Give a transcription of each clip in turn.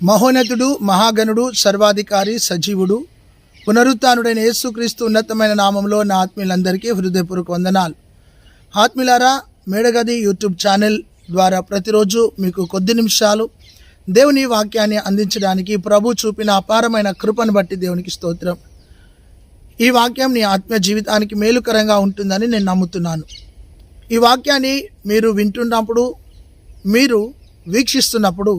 మహోన్నతుడు, మహాగణుడు, సర్వాధికారి, సజీవుడు, పునరుత్థానుడైన యేసుక్రీస్తు ఉన్నతమైన నామంలో నా ఆత్మీయులందరికీ హృదయపూర్వక వందనాలు. ఆత్మీయులారా, మేడగది యూట్యూబ్ ఛానల్ ద్వారా ప్రతిరోజు మీకు కొద్ది నిమిషాలు దేవుని వాక్యాన్ని అందించడానికి ప్రభు చూపిన అపారమైన కృపను బట్టి దేవునికి స్తోత్రం. ఈ వాక్యం నీ ఆత్మీయ జీవితానికి మేలుకరంగా ఉంటుందని నేను నమ్ముతున్నాను. ఈ వాక్యాన్ని మీరు వింటున్నప్పుడు, మీరు వీక్షిస్తున్నప్పుడు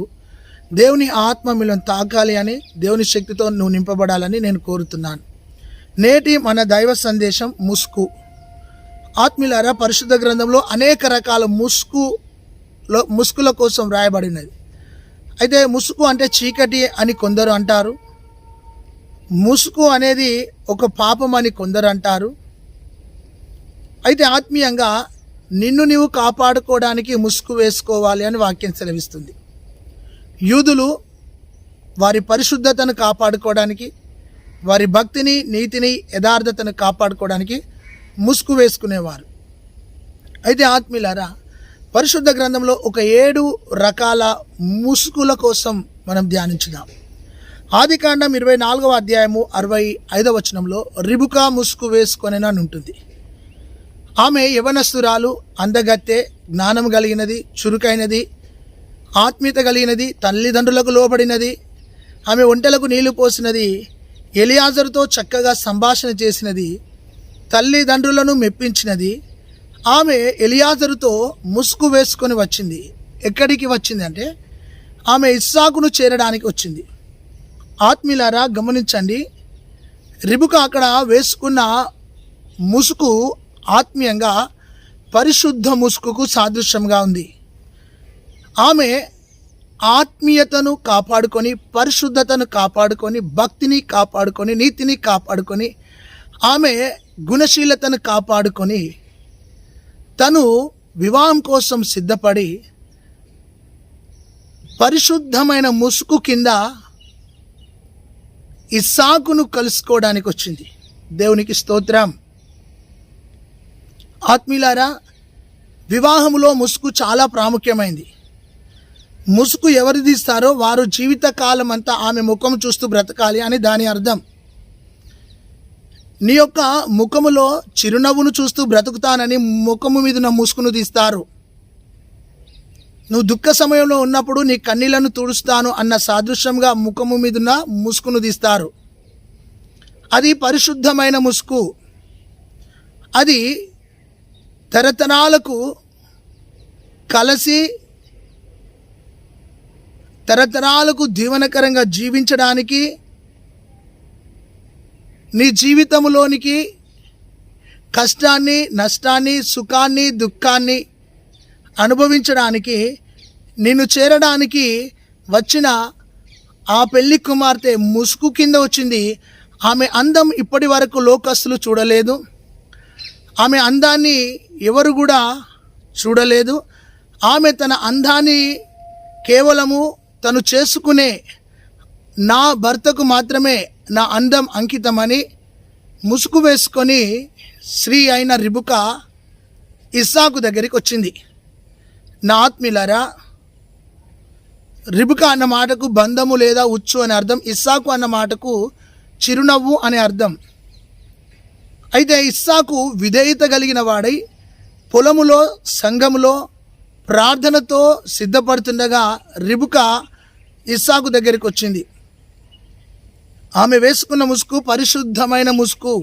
దేవుని ఆత్మ మీలను తాకాలి అని, దేవుని శక్తితో నువ్వు నింపబడాలని నేను కోరుతున్నాను. నేటి మన దైవ సందేశం ముసుగు. ఆత్మీయులారా, పరిశుద్ధ గ్రంథంలో అనేక రకాల ముసుగుల కోసం రాయబడినది. అయితే ముసుగు అంటే చీకటి అని కొందరు అంటారు. ముసుగు అనేది ఒక పాపం అని కొందరు అంటారు. అయితే ఆత్మీయంగా నిన్ను నీవు కాపాడుకోవడానికి ముసుగు వేసుకోవాలి అని వాక్యం సెలవిస్తుంది. యూదులు వారి పరిశుద్ధతను కాపాడుకోవడానికి, వారి భక్తిని, నీతిని, యథార్థతను కాపాడుకోవడానికి ముసుగు వేసుకునేవారు. అయితే ఆత్మీయులారా, పరిశుద్ధ గ్రంథంలో ఒక 7 రకాల ముసుగుల కోసం మనం ధ్యానించుదాం. ఆదికాండం 24వ అధ్యాయము 65వ వచనంలో రిబుకా ముసుగు వేసుకొనెనని ఉంటుంది. ఆమె యవనస్తురాలు, అందగత్తె, జ్ఞానం కలిగినది, చురుకైనది, ఆత్మీయత కలిగినది, తల్లిదండ్రులకు లోబడినది. ఆమె ఒంటెలకు నీళ్లు పోసినది, ఎలియాజరుతో చక్కగా సంభాషణ చేసినది, తల్లిదండ్రులను మెప్పించినది. ఆమె ఎలియాజరుతో ముసుగు వేసుకొని వచ్చింది. ఎక్కడికి వచ్చింది అంటే ఆమె ఇస్సాకును చేరడానికి వచ్చింది. ఆత్మీయులారా, గమనించండి, రిబుకా అక్కడ వేసుకున్న ముసుగు ఆత్మీయంగా పరిశుద్ధ ముసుగుకు సాదృశ్యంగా ఉంది. ఆమె ఆత్మీయతను కాపాడుకొని, పరిశుద్ధతను కాపాడుకొని, భక్తిని కాపాడుకొని, నీతిని కాపాడుకొని, ఆమె గుణశీలతను కాపాడుకొని, తను వివాహం కోసం సిద్ధపడి పరిశుద్ధమైన ముసుగు కింద ఇస్సాకును కలుసుకోవడానికి వచ్చింది. దేవునికి స్తోత్రం. ఆత్మీయులారా, వివాహములో ముసుగు చాలా ప్రాముఖ్యమైంది. ముసుగు ఎవరు తీస్తారో వారు జీవితకాలం అంతా ఆమె ముఖం చూస్తూ బ్రతకాలి అని దాని అర్థం. నీ యొక్క ముఖములో చిరునవ్వును చూస్తూ బ్రతుకుతానని ముఖము మీద ఉన్న ముసుగును తీస్తారు. నువ్వు దుఃఖ సమయంలో ఉన్నప్పుడు నీ కన్నీళ్లను తుడుస్తాను అన్న సాదృశ్యంగా ముఖము మీద ఉన్న ముసుగును తీస్తారు. అది పరిశుద్ధమైన ముసుగు. అది తరతరాలకు కలిసి, తరతరాలకు దీవెనకరంగా జీవించడానికి, నీ జీవితంలోనికి కష్టాన్ని, నష్టాన్ని, సుఖాన్ని, దుఃఖాన్ని అనుభవించడానికి, నిన్ను చేరడానికి వచ్చిన ఆ పెళ్లి కుమార్తె ముసుగు కింద వచ్చింది. ఆమె అందం ఇప్పటి వరకు లోకస్తులు చూడలేదు. ఆమె అందాన్ని ఎవరు కూడా చూడలేదు. ఆమె తన అందాన్ని కేవలము తను చేసుకునే నా భర్తకు మాత్రమే నా అందం అంకితమని ముసుగు వేసుకొని స్త్రీ అయిన రిబుకా ఇస్సాకు దగ్గరికి వచ్చింది. నా ఆత్మీయులారా, రిబుకా అన్న మాటకు బంధము లేదా ఉచ్చు అనే అర్థం. ఇస్సాకు అన్న మాటకు చిరునవ్వు అనే అర్థం. అయితే ఇస్సాకు విధేయత కలిగిన వాడై పొలములో, సంఘములో ప్రార్థనతో సిద్ధపడుతుండగా రిబుకా ఇస్సాకు దగ్గరికి వచ్చింది. ఆమె వేసుకున్న ముసుగు పరిశుద్ధమైన ముసుగు.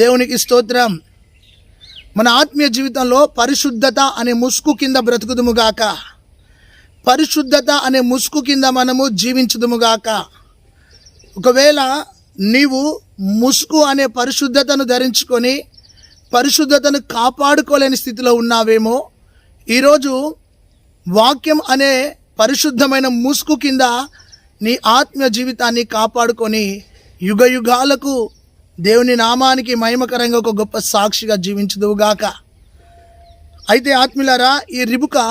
దేవునికి స్తోత్రం. మన ఆత్మీయ జీవితంలో పరిశుద్ధత అనే ముసుగు కింద బ్రతుకుదుముగాక. పరిశుద్ధత అనే ముసుగు కింద మనము జీవించుదుముగాక. ఒకవేళ నీవు ముసుగు అనే పరిశుద్ధతను ధరించుకొని పరిశుద్ధతను కాపాడుకోలేని స్థితిలో ఉన్నావేమో, ఈరోజు వాక్యం అనే పరిశుద్ధమైన ముసుగు కింద నీ ఆత్మీయ జీవితాన్ని కాపాడుకొని యుగ యుగాలకు దేవుని నామానికి మహిమకరంగా ఒక గొప్ప సాక్షిగా జీవించుదువుగాక. అయితే ఆత్మీయులారా, ఈ రిబుకా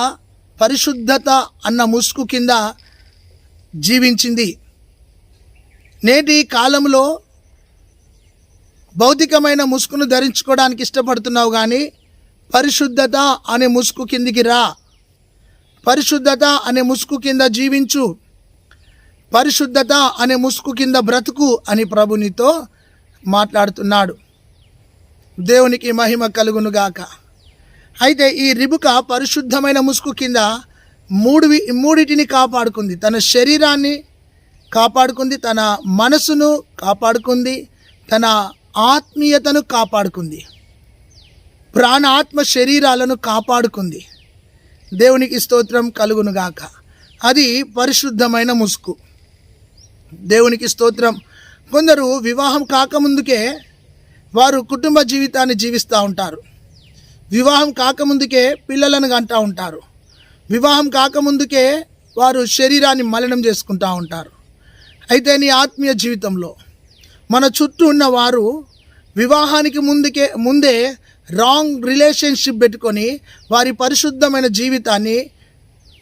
పరిశుద్ధత అన్న ముసుగు కింద జీవించింది. నేటి కాలంలో భౌతికమైన ముసుగును ధరించుకోవడానికి ఇష్టపడుతున్నావు, కానీ పరిశుద్ధత అనే ముసుగు కిందికి రా. పరిశుద్ధత అనే ముసుగు కింద జీవించు. పరిశుద్ధత అనే ముసుగు కింద బ్రతుకు అని ప్రభు నీతో మాట్లాడుతున్నాడు. దేవునికి మహిమ కలుగునుగాక. అయితే ఈ రిబుక పరిశుద్ధమైన ముసుగు కింద మూడిటిని కాపాడుకుంది. తన శరీరాన్ని కాపాడుకుంది, తన మనసును కాపాడుకుంది, తన ఆత్మీయతను కాపాడుకుంది, ప్రాణ ఆత్మ శరీరాలను కాపాడుకుంది. దేవునికి స్తోత్రం కలుగునుగాక. అది పరిశుద్ధమైన ముసుగు. దేవునికి స్తోత్రం. కొందరు వివాహం కాకముందుకే వారు కుటుంబ జీవితాన్ని జీవిస్తూ ఉంటారు. వివాహం కాకముందుకే పిల్లలను కంటూ ఉంటారు. వివాహం కాకముందుకే వారు శరీరాన్ని మలినం చేసుకుంటూ ఉంటారు. అయితే నీ ఆత్మీయ జీవితంలో మన చుట్టూ ఉన్న వారు వివాహానికి ముందే రాంగ్ రిలేషన్షిప్ పెట్టుకొని వారి పరిశుద్ధమైన జీవితాన్ని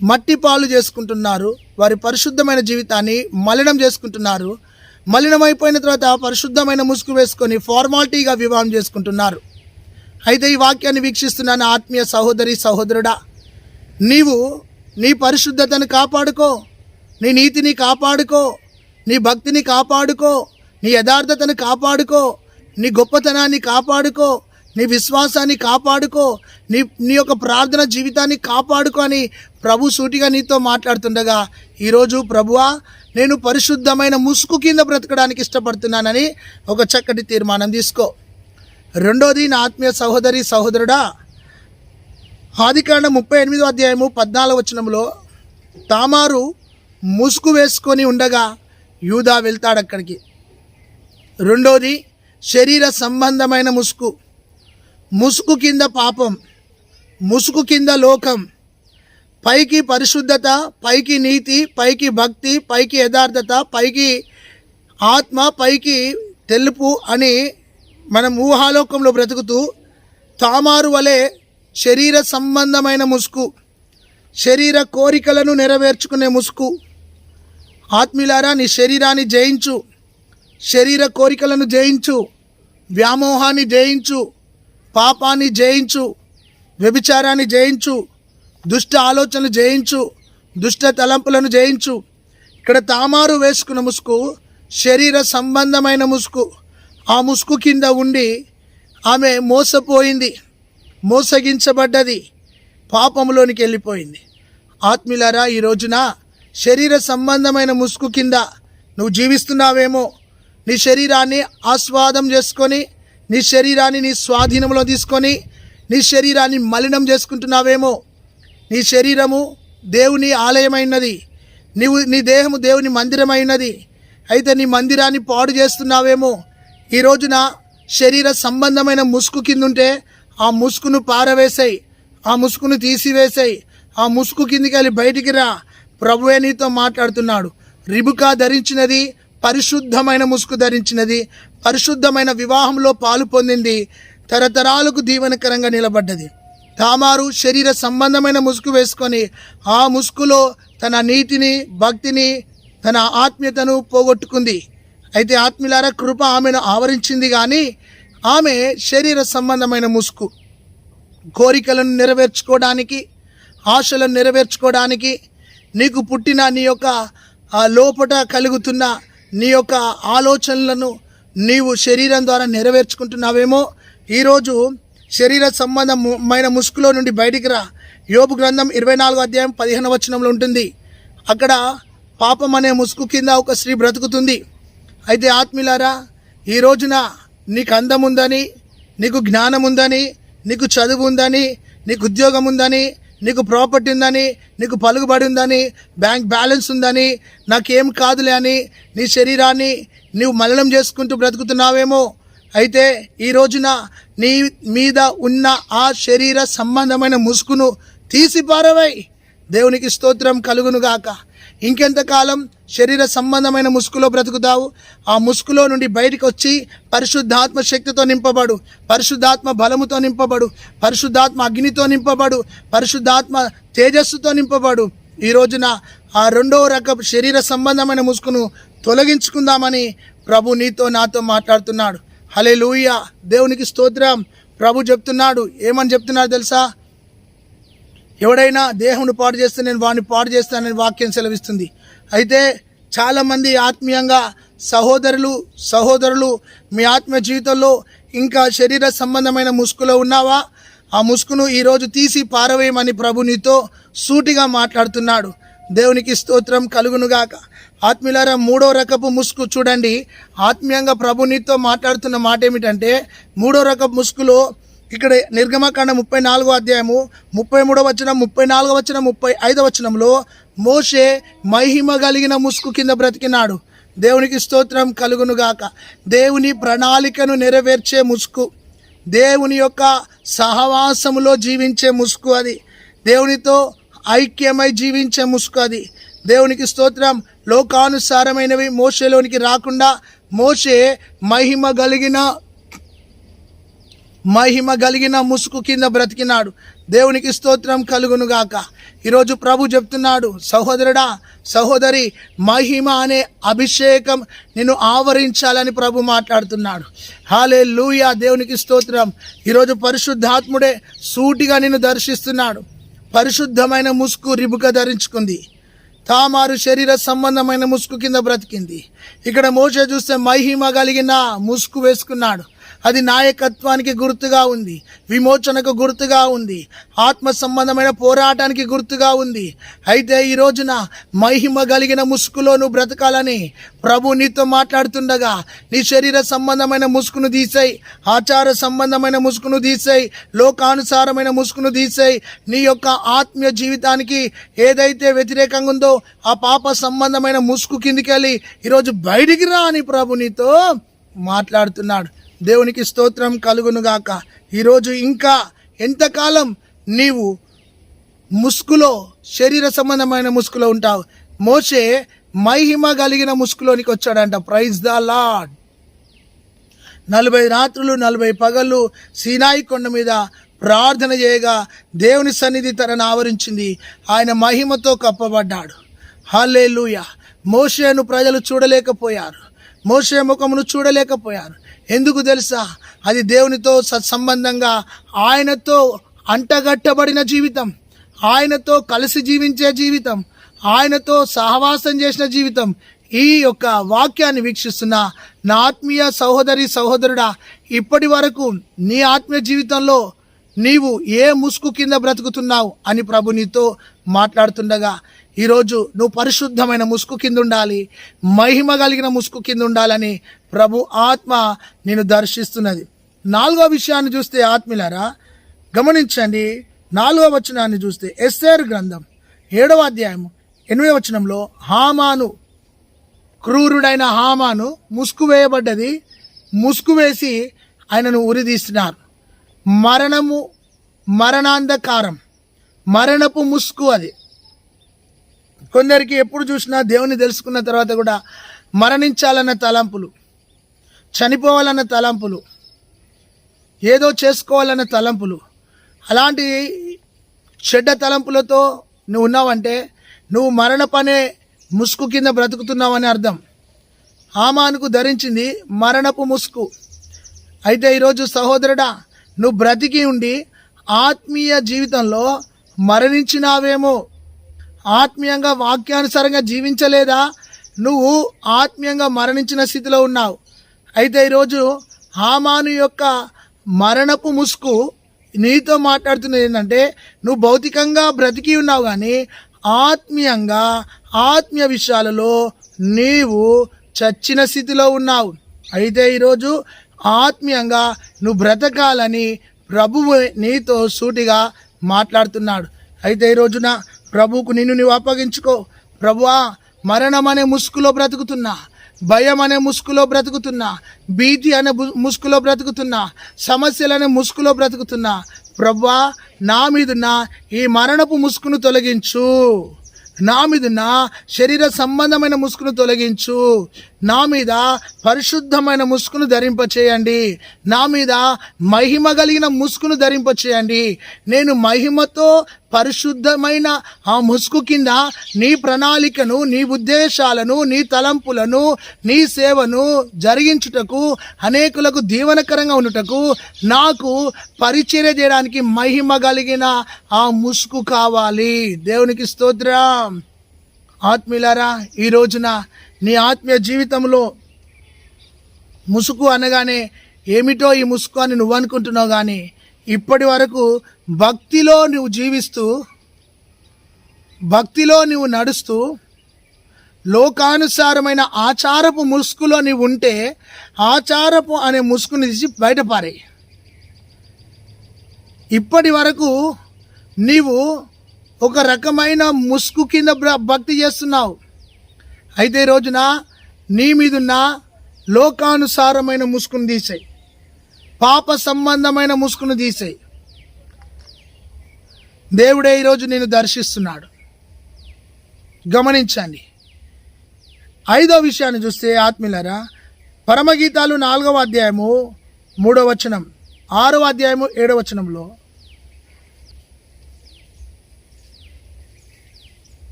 మట్టి పాలు చేసుకుంటున్నారు. వారి పరిశుద్ధమైన జీవితాన్ని మలినం చేసుకుంటున్నారు. మలినమైపోయిన తర్వాత పరిశుద్ధమైన ముసుగు వేసుకొని ఫార్మాలిటీగా వివాహం చేసుకుంటున్నారు. అయితే ఈ వాక్యాన్ని వీక్షిస్తున్నాను ఆత్మీయ సహోదరి సహోదరుడా, నీవు నీ పరిశుద్ధతను కాపాడుకో, నీ నీతిని కాపాడుకో, నీ భక్తిని కాపాడుకో, నీ యథార్థతను కాపాడుకో, నీ గొప్పతనాన్ని కాపాడుకో, నీ విశ్వాసాన్ని కాపాడుకో, నీ యొక్క ప్రార్థన జీవితాన్ని కాపాడుకో అని ప్రభు సూటిగా నీతో మాట్లాడుతుండగా ఈరోజు ప్రభువా నేను పరిశుద్ధమైన ముసుగు కింద బ్రతకడానికి ఇష్టపడుతున్నానని ఒక చక్కటి తీర్మానం తీసుకో. రెండోది నా ఆత్మీయ సహోదరి సహోదరుడా, ఆదికాండం 38వ అధ్యాయము 14వ వచనంలో తామారు ముసుగు వేసుకొని ఉండగా యూదా వెళ్తాడు అక్కడికి. రెండోది శరీర సంబంధమైన ముసుగు కింద పాపం, ముసుగు కింద లోకం, పైకి పరిశుద్ధత, పైకి నీతి, పైకి భక్తి, పైకి యథార్థత, పైకి ఆత్మ, పైకి తెలుపు అని మనం ఊహాలోకంలో బ్రతుకుతూ తామారు వలె శరీర సంబంధమైన ముసుగు, శరీర కోరికలను నెరవేర్చుకునే ముసుగు. ఆత్మీయులారా, నీ శరీరాన్ని జయించు, శరీర కోరికలను జయించు, వ్యామోహాన్ని జయించు, పాపాన్ని జయించు, వ్యభిచారాన్ని జయించు, దుష్ట ఆలోచనలు జయించు, దుష్ట తలంపులను జయించు. ఇక్కడ తామారు వేసుకున్న ముసుగు శరీర సంబంధమైన ముసుగు. ఆ ముసుగు కింద ఉండి ఆమె మోసపోయింది, మోసగించబడ్డది, పాపంలోనికి వెళ్ళిపోయింది. ఆత్మీయులారా, ఈ రోజున శరీర సంబంధమైన ముసుగు కింద నువ్వు జీవిస్తున్నావేమో. నీ శరీరాన్ని ఆస్వాదం చేసుకొని, నీ శరీరాన్ని నీ స్వాధీనంలో తీసుకొని, నీ శరీరాన్ని మలినం చేసుకుంటున్నావేమో. నీ శరీరము దేవుని ఆలయమైనది, నీ దేహము దేవుని మందిరమైనది. అయితే నీ మందిరాన్ని పాడు చేస్తున్నావేమో. ఈ రోజున శరీర సంబంధమైన ముసుగు కింద ఉంటే ఆ ముసుగును పారవేసాయి, ఆ ముసుగును తీసివేసాయి, ఆ ముసుగు కిందికి వెళ్ళి బయటికి రా. ప్రభువే నీతో మాట్లాడుతున్నాడు. రిబుకా ధరించినది పరిశుద్ధమైన ముసుగు ధరించినది, పరిశుద్ధమైన వివాహంలో పాలు పొందింది, తరతరాలకు దీవెనకరంగా నిలబడ్డది. తామారు శరీర సంబంధమైన ముసుగు వేసుకొని ఆ ముసుగులో తన నీతిని, భక్తిని, తన ఆత్మీయతను పోగొట్టుకుంది. అయితే ఆత్మీయులారా, కృప ఆమెను ఆవరించింది, కానీ ఆమె శరీర సంబంధమైన ముసుగు కోరికలను నెరవేర్చుకోవడానికి, ఆశలను నెరవేర్చుకోవడానికి, నీకు పుట్టిన నీ యొక్క లోపట కలుగుతున్న నీ యొక్క ఆలోచనలను నీవు శరీరం ద్వారా నెరవేర్చుకుంటున్నావేమో. ఈరోజు శరీర సంబంధమైన ముసుగులో నుండి బయటికి రా. యోబు గ్రంథం 24వ అధ్యాయం 15వ వచనంలో ఉంటుంది. అక్కడ పాపం అనే ముసుగు కింద ఒక స్త్రీ బ్రతుకుతుంది. అయితే ఆత్మీయులారా, ఈ రోజున నీకు అందం ఉందని, నీకు జ్ఞానం ఉందని, నీకు చదువు ఉందని, నీకు ఉద్యోగం ఉందని, నీకు ప్రాపర్టీ ఉందని, నీకు పలుకుబడి ఉందని, బ్యాంక్ బ్యాలెన్స్ ఉందని, నాకేం కాదులే అని నీ శరీరాన్ని నీవు మలినం చేసుకుంటూ బ్రతుకుతున్నావేమో. అయితే ఈ రోజున నీ మీద ఉన్న ఆ శరీర సంబంధమైన ముసుగును తీసి పారవై. దేవునికి స్తోత్రం కలుగునుగాక. ఇంకెంతకాలం శరీర సంబంధమైన ముసుగులో బ్రతుకుతావు? ఆ ముసుగులో నుండి బయటకు వచ్చి పరిశుద్ధాత్మ శక్తితో నింపబడు, పరిశుద్ధాత్మ బలముతో నింపబడు, పరిశుద్ధాత్మ అగ్నితో నింపబడు, పరిశుద్ధాత్మ తేజస్సుతో నింపబడు. ఈ రోజున ఆ రెండో రకం శరీర సంబంధమైన ముసుగును తొలగించుకుందామని ప్రభు నీతో నాతో మాట్లాడుతున్నాడు. హల్లెలూయా, దేవునికి స్తోత్రం. ప్రభు చెప్తున్నాడు, ఏమని చెప్తున్నాడు తెలుసా? ఎవడైనా దేహమును పాడు చేస్తే నేను వాడిని పాడు చేస్తానని వాక్యం సెలవిస్తుంది. అయితే చాలామంది ఆత్మీయంగా సహోదరులు మీ ఆత్మీయ జీవితంలో ఇంకా శరీర సంబంధమైన ముసుగులో ఉన్నావా? ఆ ముసుగును ఈరోజు తీసి పారవేయమని ప్రభు నీతో సూటిగా మాట్లాడుతున్నాడు. దేవునికి స్తోత్రం కలుగునుగాక. ఆత్మీయులారా, 3వ రకపు ముసుగు చూడండి. ఆత్మీయంగా ప్రభు నీతో మాట్లాడుతున్న మాట ఏమిటంటే, 3వ రకపు ముసుగులో ఇక్కడ నిర్గమకాండ 34వ అధ్యాయము 33వ వచనం, 34వ వచనం, 35వ వచనంలో మోషే మహిమ కలిగిన ముసుగు కింద బ్రతికినాడు. దేవునికి స్తోత్రం కలుగునుగాక. దేవుని ప్రణాళికను నెరవేర్చే ముసుగు, దేవుని యొక్క సహవాసములో జీవించే ముసుగు, అది దేవునితో ఐక్యమై జీవించే ముసుగు, అది దేవునికి స్తోత్రం. లోకానుసారమైనవి మోషేలోనికి రాకుండా మోషే మహిమ కలిగిన ముసుగు కింద బ్రతికినాడు. దేవునికి స్తోత్రం కలుగునుగాక. ఈరోజు ప్రభు చెప్తున్నాడు, సహోదరుడా సహోదరి, మహిమ అనే అభిషేకం నిన్ను ఆవరించాలని ప్రభు మాట్లాడుతున్నాడు. హల్లెలూయా, దేవునికి స్తోత్రం. ఈరోజు పరిశుద్ధాత్ముడే సూటిగా నిన్ను దర్శిస్తున్నాడు. పరిశుద్ధమైన ముసుగు రిబుక ధరించుకుంది. తామారు శరీర సంబంధమైన ముసుగు కింద బ్రతికింది. ఇక్కడ మోషే చూస్తే మహిమ కలిగిన ముసుగు వేసుకున్నాడు. అది నాయకత్వానికి గుర్తుగా ఉంది, విమోచనకు గుర్తుగా ఉంది, ఆత్మ సంబంధమైన పోరాటానికి గుర్తుగా ఉంది. అయితే ఈ రోజున మహిమ కలిగిన ముసుగులో నువ్వు బ్రతకాలని ప్రభు నీతో మాట్లాడుతుండగా, నీ శరీర సంబంధమైన ముసుగును తీసేయి, ఆచార సంబంధమైన ముసుగును తీసేయి, లోకానుసారమైన ముసుగును తీసేయి. నీ యొక్క ఆత్మీయ జీవితానికి ఏదైతే వ్యతిరేకంగా ఉందో ఆ పాప సంబంధమైన ముసుగు కిందికెళ్ళి ఈరోజు బయటికి రా అని ప్రభు నీతో మాట్లాడుతున్నాడు. దేవునికి స్తోత్రం కలుగునుగాక. ఈరోజు ఇంకా ఎంతకాలం నీవు ముసుగులో, శరీర సంబంధమైన ముసుగులో ఉంటావు? మోషే మహిమ కలిగిన ముసుగులోనికి వచ్చాడంట. Praise the lord. 40 రాత్రులు 40 పగళ్ళు సీనాయి కొండ మీద ప్రార్థన చేయగా దేవుని సన్నిధి తనను ఆవరించింది. ఆయన మహిమతో కప్పబడ్డాడు. హల్లెలూయా. మోషేను ప్రజలు చూడలేకపోయారు, మోషే ముఖమును చూడలేకపోయారు. ఎందుకు తెలుసా? అది దేవునితో సత్సంబంధంగా, ఆయనతో అంటగట్టబడిన జీవితం, ఆయనతో కలిసి జీవించే జీవితం, ఆయనతో సహవాసం చేసిన జీవితం. ఈ యొక్క వాక్యాన్ని వీక్షిస్తున్న నా ఆత్మీయ సహోదరుడా, ఇప్పటి వరకు నీ ఆత్మీయ జీవితంలో నీవు ఏ ముసుగు కింద బ్రతుకుతున్నావు అని ప్రభు నీతో మాట్లాడుతుండగా, ఈరోజు నువ్వు పరిశుద్ధమైన ముసుగు కింద ఉండాలి, మహిమ కలిగిన ముసుగు కింద ఉండాలని ప్రభు ఆత్మ నేను దర్శిస్తున్నది. 4వ విషయాన్ని చూస్తే ఆత్మీయులారా గమనించండి. 4వ వచనాన్ని చూస్తే ఎస్తేరు గ్రంథం 7వ అధ్యాయం 8వ వచనంలో హామాను, క్రూరుడైన హామాను ముసుగు వేయబడ్డది. ముసుగు వేసి ఆయనను ఉరిదీస్తున్నారు. మరణాంధకారం, మరణపు ముసుగు అది. కొందరికి ఎప్పుడు చూసినా దేవుని తెలుసుకున్న తర్వాత కూడా మరణించాలన్న తలంపులు, చనిపోవాలన్న తలంపులు, ఏదో చేసుకోవాలన్న తలంపులు, అలాంటి చెడ్డ తలంపులతో నువ్వు ఉన్నావంటే నువ్వు మరణపనే ముసుగు కింద బ్రతుకుతున్నావని అర్థం. హామానుకు ధరించింది మరణపు ముసుగు. అయితే ఈరోజు సహోదరుడా, నువ్వు బ్రతికి ఉండి ఆత్మీయ జీవితంలో మరణించినావేమో, ఆత్మీయంగా వాక్యానుసారంగా జీవించలేదా? నువ్వు ఆత్మీయంగా మరణించిన స్థితిలో ఉన్నావు. అయితే ఈరోజు హామాను యొక్క మరణపు ముసుగు నీతో మాట్లాడుతున్నది ఏంటంటే, నువ్వు భౌతికంగా బ్రతికి ఉన్నావు కానీ ఆత్మీయంగా, ఆత్మీయ విషయాలలో నీవు చచ్చిన స్థితిలో ఉన్నావు. అయితే ఈరోజు ఆత్మీయంగా నువ్వు బ్రతకాలని ప్రభువు నీతో సూటిగా మాట్లాడుతున్నాడు. అయితే ఈ రోజున ప్రభువుకు నిన్ను నువ్వు అప్పగించుకో. ప్రభువా, మరణం అనే ముసుగులో బ్రతుకుతున్నా, భయం అనే ముసుగులో బ్రతుకుతున్నా, భీతి అనే ముసుగులో బ్రతుకుతున్నా, సమస్యలనే ముసుగులో బ్రతుకుతున్నా. ప్రభువా, నా మీదున్న ఈ మరణపు ముసుగును తొలగించు, నా మీదున్న శరీర సంబంధమైన ముసుగును తొలగించు, నా మీద పరిశుద్ధమైన ముసుగును ధరింపచేయండి, నా మీద మహిమ కలిగిన ముసుగును ధరింపచేయండి. నేను మహిమతో పరిశుద్ధమైన ఆ ముసుగు కింద నీ ప్రణాళికను, నీ ఉద్దేశాలను, నీ తలంపులను, నీ సేవను జరిగించుటకు, అనేకులకు దీవెనకరంగా ఉండుటకు, నాకు పరిచర్య చేయడానికి మహిమ కలిగిన ఆ ముసుగు కావాలి. దేవునికి స్తోత్రం. ఆత్మీయులారా, ఈ రోజున నీ ఆత్మీయ జీవితంలో ముసుగు అనగానే ఏమిటో ఈ ముసుగు అని నువ్వు అనుకుంటున్నావు, కానీ ఇప్పటి వరకు భక్తిలో నువ్వు జీవిస్తూ, భక్తిలో నువ్వు నడుస్తూ, లోకానుసారమైన ఆచారపు ముసుగులో నీవు ఉంటే ఆచారపు అనే ముసుగుని తీసి బయటపారే. ఇప్పటి వరకు నీవు ఒక రకమైన ముసుగు కింద భక్తి చేస్తున్నావు. అయితే ఈ రోజున నీ మీదున్న లోకానుసారమైన ముసుగును తీసేయి, పాప సంబంధమైన ముసుగును తీసేయి. దేవుడే ఈరోజు నేను దర్శిస్తున్నాడు. గమనించండి. 5వ విషయాన్ని చూస్తే ఆత్మీయులారా, పరమగీతాలు 4వ అధ్యాయము 3వ వచనం, 6వ అధ్యాయము 7వ వచనంలో,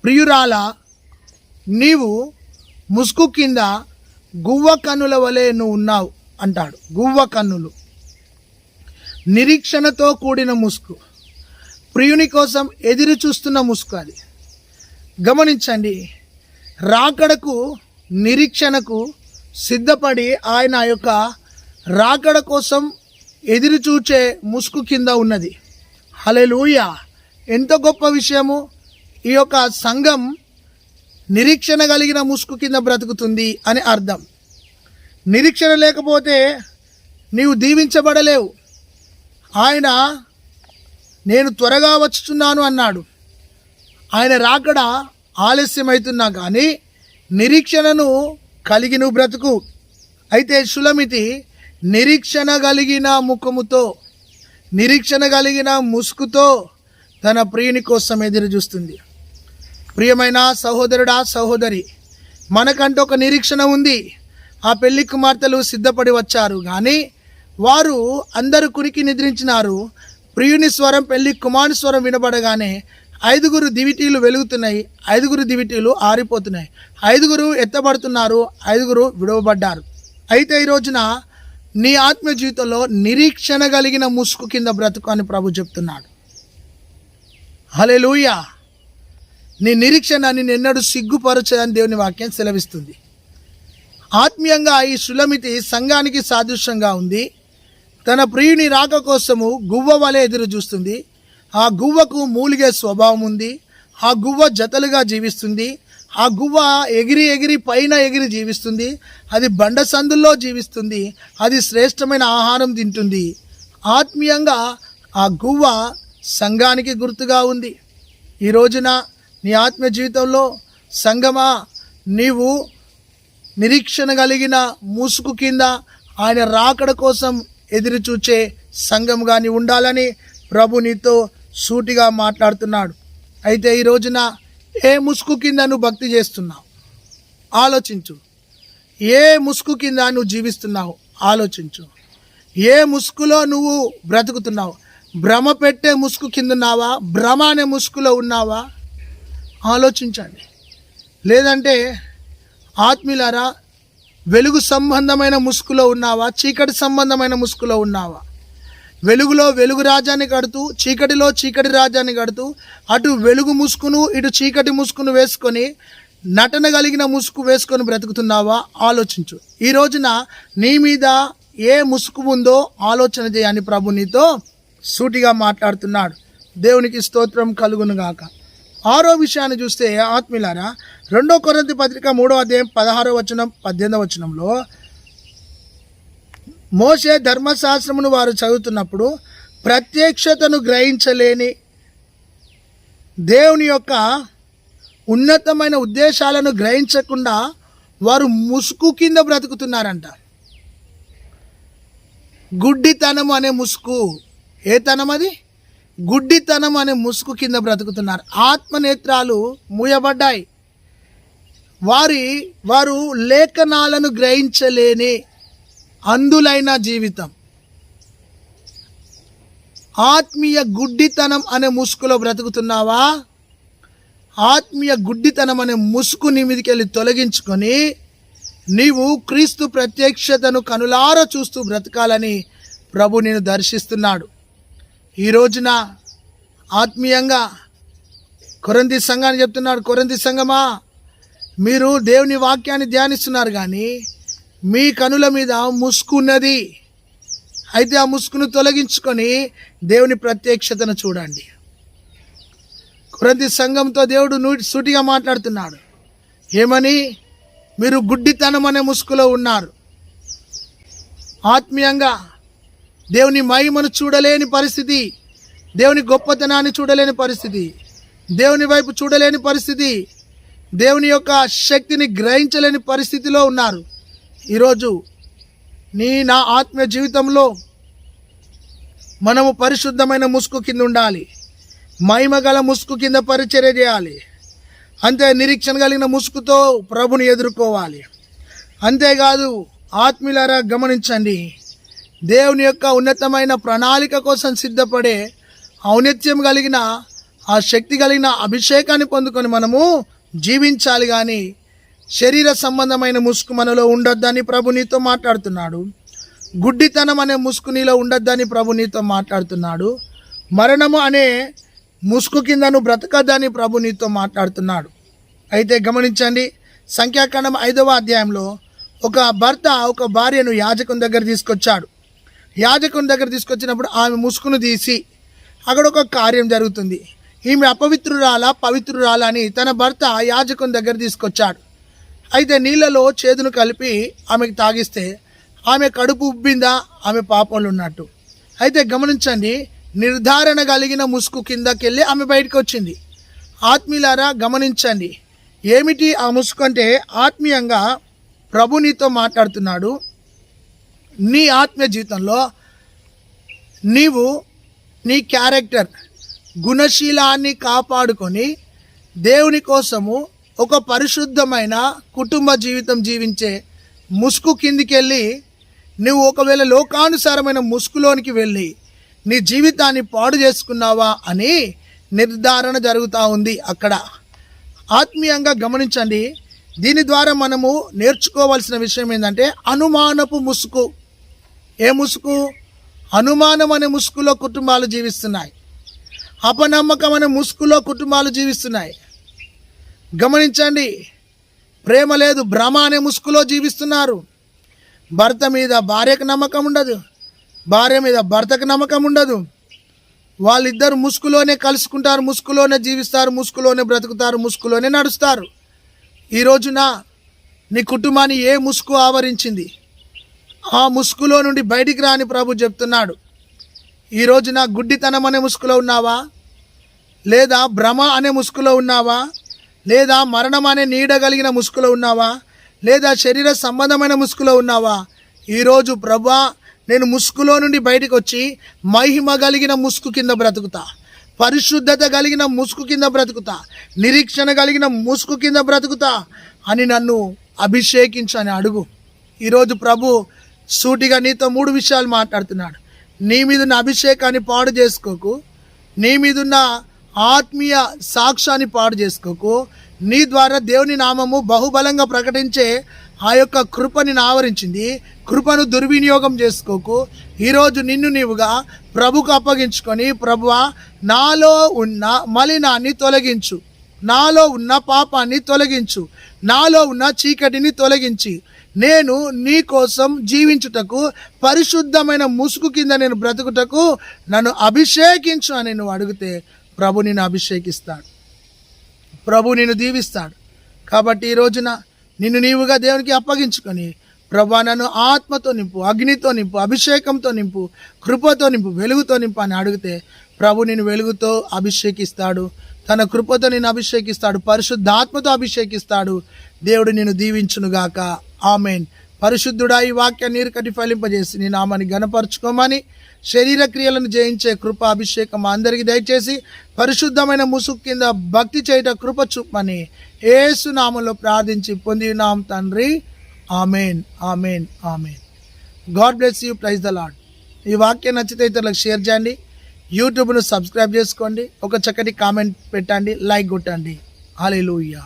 ప్రియురాల నీవు ముసుగు కింద గువ్వ కన్నుల వలె నువ్వు ఉన్నావు అంటాడు. గువ్వ కన్నులు, నిరీక్షణతో కూడిన ముసుగు, ప్రియుని కోసం ఎదురు చూస్తున్న ముసుగు అది. గమనించండి. రాకడకు, నిరీక్షణకు సిద్ధపడి ఆయన యొక్క రాకడ కోసం ఎదురు చూచే ముసుగు కింద ఉన్నది. హల్లెలూయా! ఎంత గొప్ప విషయము! ఈ యొక్క సంఘం నిరీక్షణ కలిగిన ముసుగు కింద బ్రతుకుతుంది అని అర్థం. నిరీక్షణ లేకపోతే నీవు దీవించబడలేవు. ఆయన నేను త్వరగా వచ్చుచున్నాను అన్నాడు. ఆయన రాకడ ఆలస్యమవుతున్నా కానీ నిరీక్షణను కలిగి నువ్వు బ్రతుకు. అయితే సులమితి నిరీక్షణ కలిగిన ముఖముతో, నిరీక్షణ కలిగిన ముసుగుతో తన ప్రియుని కోసం ఎదురు చూస్తుంది. ప్రియమైన సహోదరుడా, సహోదరి, మనకంటూ ఒక నిరీక్షణ ఉంది. ఆ పెళ్లి కుమార్తెలు సిద్ధపడి వచ్చారు, కానీ వారు అందరూ కునికి నిద్రించినారు. ప్రియుని స్వరం, పెళ్లి కుమారుని స్వరం వినబడగానే 5 దివిటీలు వెలుగుతున్నాయి, 5 దివిటీలు ఆరిపోతున్నాయి, 5 ఎత్తబడుతున్నారు, 5 విడవబడ్డారు. అయితే ఈ రోజున నీ ఆత్మ జీవితంలో నిరీక్షణ కలిగిన ముసుగు కింద బ్రతుకు అని ప్రభు చెప్తున్నాడు. హల్లెలూయా! నీ నిరీక్షణ నిన్నెన్నడూ సిగ్గుపరచదని దేవుని వాక్యం సెలవిస్తుంది. ఆత్మీయంగా ఈ సులమితి సంఘానికి సాదృశ్యంగా ఉంది. తన ప్రియుని రాక కోసము గువ్వ వలె ఎదురు చూస్తుంది. ఆ గువ్వకు మూలిగే స్వభావం ఉంది. ఆ గువ్వ జతలుగా జీవిస్తుంది. ఆ గువ్వ ఎగిరి ఎగిరి పైన ఎగిరి జీవిస్తుంది. అది బండ సందుల్లో జీవిస్తుంది. అది శ్రేష్టమైన ఆహారం తింటుంది. ఆత్మీయంగా ఆ గువ్వ సంఘానికి గుర్తుగా ఉంది. ఈ రోజున నీ ఆత్మ జీవితంలో సంఘమా, నీవు నిరీక్షణ కలిగిన ముసుగు కింద ఆయన రాకడ కోసం ఎదురు చూచే సంఘంగా నీ ఉండాలని ప్రభు నీతో సూటిగా మాట్లాడుతున్నాడు. అయితే ఈ రోజున ఏ ముసుగు కింద నువ్వు భక్తి చేస్తున్నావు ఆలోచించు. ఏ ముసుగు కింద నువ్వు జీవిస్తున్నావు ఆలోచించు. ఏ ముసుగులో నువ్వు బ్రతుకుతున్నావు? భ్రమ పెట్టే ముసుగు కింద ఉన్నావా? భ్రమ అనే ముసుగులో ఉన్నావా? ఆలోచించండి. లేదంటే ఆత్మీయులారా, వెలుగు సంబంధమైన ముసుగులో ఉన్నావా? చీకటి సంబంధమైన ముసుగులో ఉన్నావా? వెలుగులో వెలుగు రాజ్యాన్ని కడుతూ, చీకటిలో చీకటి రాజ్యాన్ని కడుతూ, అటు వెలుగు ముసుగును ఇటు చీకటి ముసుగును వేసుకొని నటన కలిగిన ముసుగు వేసుకొని బ్రతుకుతున్నావా? ఆలోచించు. ఈ రోజున నీ మీద ఏ ముసుగు ఉందో ఆలోచన చేయని ప్రభు నీతో సూటిగా మాట్లాడుతున్నాడు. దేవునికి స్తోత్రం కలుగును గాక. 6వ విషయాన్ని చూస్తే ఆత్మీయులారా, 2 కొరింథీ పత్రిక 3వ అధ్యాయం 16వ వచనం 18వ వచనంలో, మోషే ధర్మశాస్త్రమును వారు చదువుతున్నప్పుడు ప్రత్యక్షతను గ్రహించలేని దేవుని యొక్క ఉన్నతమైన ఉద్దేశాలను గ్రహించకుండా వారు ముసుగు కింద బ్రతుకుతున్నారంట. గుడ్డితనం అనే ముసుగు. ఏ తనం అది? గుడ్డితనం అనే ముసుగు కింద బ్రతుకుతున్నారు. ఆత్మనేత్రాలు మూయబడ్డాయి. వారు లేఖనాలను గ్రహించలేని అంధులైన జీవితం. ఆత్మీయ గుడ్డితనం అనే ముసుగులో బ్రతుకుతున్నావా? ఆత్మీయ గుడ్డితనం అనే ముసుగు నీ మీదకి వెళ్ళి తొలగించుకొని నీవు క్రీస్తు ప్రత్యక్షతను కనులారా చూస్తూ బ్రతకాలని ప్రభు నేను దర్శిస్తున్నాడు. ఈ రోజున ఆత్మీయంగా కొరింథీ సంఘాన్ని చెప్తున్నాడు, కొరింథీ సంఘమా, మీరు దేవుని వాక్యాన్ని ధ్యానిస్తున్నారు కానీ మీ కనుల మీద ముసుగు ఉన్నది. అయితే ఆ ముసుగును తొలగించుకొని దేవుని ప్రత్యక్షతను చూడండి. కొరింథీ సంఘంతో దేవుడు సూటిగా మాట్లాడుతున్నాడు. ఏమని? మీరు గుడ్డితనం అనే ముసుగులో ఉన్నారు. ఆత్మీయంగా దేవుని మహిమను చూడలేని పరిస్థితి, దేవుని గొప్పతనాన్ని చూడలేని పరిస్థితి, దేవుని వైపు చూడలేని పరిస్థితి, దేవుని యొక్క శక్తిని గ్రహించలేని పరిస్థితిలో ఉన్నారు. ఈరోజు నా ఆత్మీయ జీవితంలో మనము పరిశుద్ధమైన ముసుగు కింద ఉండాలి. మహిమ గల ముసుగు కింద పరిచర్య చేయాలి. అంతే, నిరీక్షణ కలిగిన ముసుగుతో ప్రభుని ఎదుర్కోవాలి. అంతేకాదు ఆత్మీయులారా గమనించండి, దేవుని యొక్క ఉన్నతమైన ప్రణాళిక కోసం సిద్ధపడే ఔన్నత్యం కలిగిన ఆ శక్తి కలిగిన అభిషేకాన్ని పొందుకొని మనము జీవించాలి. కానీ శరీర సంబంధమైన ముసుగు మనలో ఉండొద్దని ప్రభు నీతో మాట్లాడుతున్నాడు. గుడ్డితనం అనే ముసుగు నీలో ఉండొద్దని ప్రభు నీతో మాట్లాడుతున్నాడు. మరణము అనే ముసుగు కింద నువ్వు బ్రతకద్దని ప్రభు నీతో మాట్లాడుతున్నాడు. అయితే గమనించండి, సంఖ్యాకాండం 5వ అధ్యాయంలో ఒక భర్త ఒక భార్యను యాజకుని దగ్గర తీసుకొచ్చాడు. యాజకుని దగ్గర తీసుకొచ్చినప్పుడు ఆమె ముసుగును తీసి అక్కడ ఒక కార్యం జరుగుతుంది. ఈమె అపవిత్రురాలా పవిత్రురాలా అని తన భర్త యాజకుని దగ్గర తీసుకొచ్చాడు. అయితే నీళ్ళలో చేదును కలిపి ఆమెకు తాగిస్తే ఆమె కడుపు ఉబ్బిందా, ఆమె పాపంలో ఉన్నట్టు. అయితే గమనించండి, నిర్ధారణ కలిగిన ముసుగు కిందకెళ్ళి ఆమె బయటకు వచ్చింది. ఆత్మీయులారా గమనించండి, ఏమిటి ఆ ముసుగు అంటే, ఆత్మీయంగా ప్రభు నీతో మాట్లాడుతున్నాడు. నీ ఆత్మీయ జీవితంలో నీవు నీ క్యారెక్టర్ గుణశీలాన్ని కాపాడుకొని దేవుని కోసము ఒక పరిశుద్ధమైన కుటుంబ జీవితం జీవించే ముసుగు కిందికెళ్ళి నువ్వు ఒకవేళ లోకానుసారమైన ముసుగులోనికి వెళ్ళి నీ జీవితాన్ని పాడు చేసుకున్నావా అని నిర్ధారణ జరుగుతూ ఉంది. అక్కడ ఆత్మీయంగా గమనించండి, దీని ద్వారా మనము నేర్చుకోవాల్సిన విషయం ఏంటంటే అనుమానపు ముసుగు. ఏ ముసుగు? అనుమానం అనే ముసుగులో కుటుంబాలు జీవిస్తున్నాయి. అపనమ్మకం అనే ముసుగులో కుటుంబాలు జీవిస్తున్నాయి. గమనించండి, ప్రేమ లేదు, భ్రమ అనే ముసుగులో జీవిస్తున్నారు. భర్త మీద భార్యకు నమ్మకం ఉండదు, భార్య మీద భర్తకు నమ్మకం ఉండదు. వాళ్ళిద్దరు ముసుగులోనే కలుసుకుంటారు, ముసుగులోనే జీవిస్తారు, ముసుగులోనే బ్రతుకుతారు, ముసుగులోనే నడుస్తారు. ఈ రోజున నీ కుటుంబాన్ని ఏ ముసుగు ఆవరించింది? ఆ ముసుగులో నుండి బయటికి రాని ప్రభు చెప్తున్నాడు. ఈ రోజున గుడ్డితనం అనే ముసుగులో ఉన్నావా? లేదా భ్రమ అనే ముసుగులో ఉన్నావా? లేదా మరణం అనే నీడ కలిగిన ముసుగులో ఉన్నావా? లేదా శరీర సంబంధమైన ముసుగులో ఉన్నావా? ఈరోజు ప్రభువా, నేను ముసుగులో నుండి బయటకు వచ్చి మహిమ కలిగిన ముసుగు కింద బ్రతుకుతా, పరిశుద్ధత కలిగిన ముసుగు కింద బ్రతుకుతా, నిరీక్షణ కలిగిన ముసుగు కింద బ్రతుకుతా అని నన్ను అభిషేకించని అడుగు. ఈరోజు ప్రభు సూటిగా నీతో 3 విషయాలు మాట్లాడుతున్నాడు. నీ మీదున్న అభిషేకాన్ని పాడు చేసుకోకు, నీ మీదున్న ఆత్మీయ సాక్ష్యాన్ని పాడు చేసుకోకు, నీ ద్వారా దేవుని నామము బహుబలంగా ప్రకటించే ఆ యొక్క కృపని ఆవరించింది, కృపను దుర్వినియోగం చేసుకోకు. ఈరోజు నిన్ను నీవుగా ప్రభుకు అప్పగించుకొని, ప్రభువా నాలో ఉన్న మలినాన్ని తొలగించు, నాలో ఉన్న పాపాన్ని తొలగించు, నాలో ఉన్న చీకటిని తొలగించి నేను నీ కోసం జీవించుటకు, పరిశుద్ధమైన ముసుగు కింద నేను బ్రతుకుటకు నన్ను అభిషేకించు అని నువ్వు అడిగితే ప్రభు నిన్ను అభిషేకిస్తాడు, ప్రభు నిన్ను దీవిస్తాడు. కాబట్టి ఈ రోజున నిన్ను నీవుగా దేవునికి అప్పగించుకొని, ప్రభువా నన్ను ఆత్మతో నింపు, అగ్నితో నింపు, అభిషేకంతో నింపు, కృపతో నింపు, వెలుగుతో నింపు అని అడిగితే ప్రభు నిన్ను వెలుగుతో అభిషేకిస్తాడు, తన కృపతో నిన్ను అభిషేకిస్తాడు, పరిశుద్ధాత్మతో అభిషేకిస్తాడు. దేవుడు నిన్ను దీవించునుగాక. ఆమెన్. పరిశుద్ధుడా, ఈ వాక్యాన్ని నీరుకట్టి ఫలింపజేసి నీ నామాన్ని గణపరచుకోమని, శరీర క్రియలను జయించే కృప అభిషేకం అందరికీ దయచేసి పరిశుద్ధమైన ముసుగు కింద భక్తి చేయట కృప చూపమని యేసు నామంలో ప్రార్థించి పొందినాం తండ్రి. Amen, amen, amen. God bless you. Praise the Lord. ఈ వాక్యం నచ్చితే ఇతరులకు షేర్ చేయండి, యూట్యూబ్ను సబ్స్క్రైబ్ చేసుకోండి, ఒక చక్కటి కామెంట్ పెట్టండి, లైక్ కొట్టండి. హల్లెలూయా.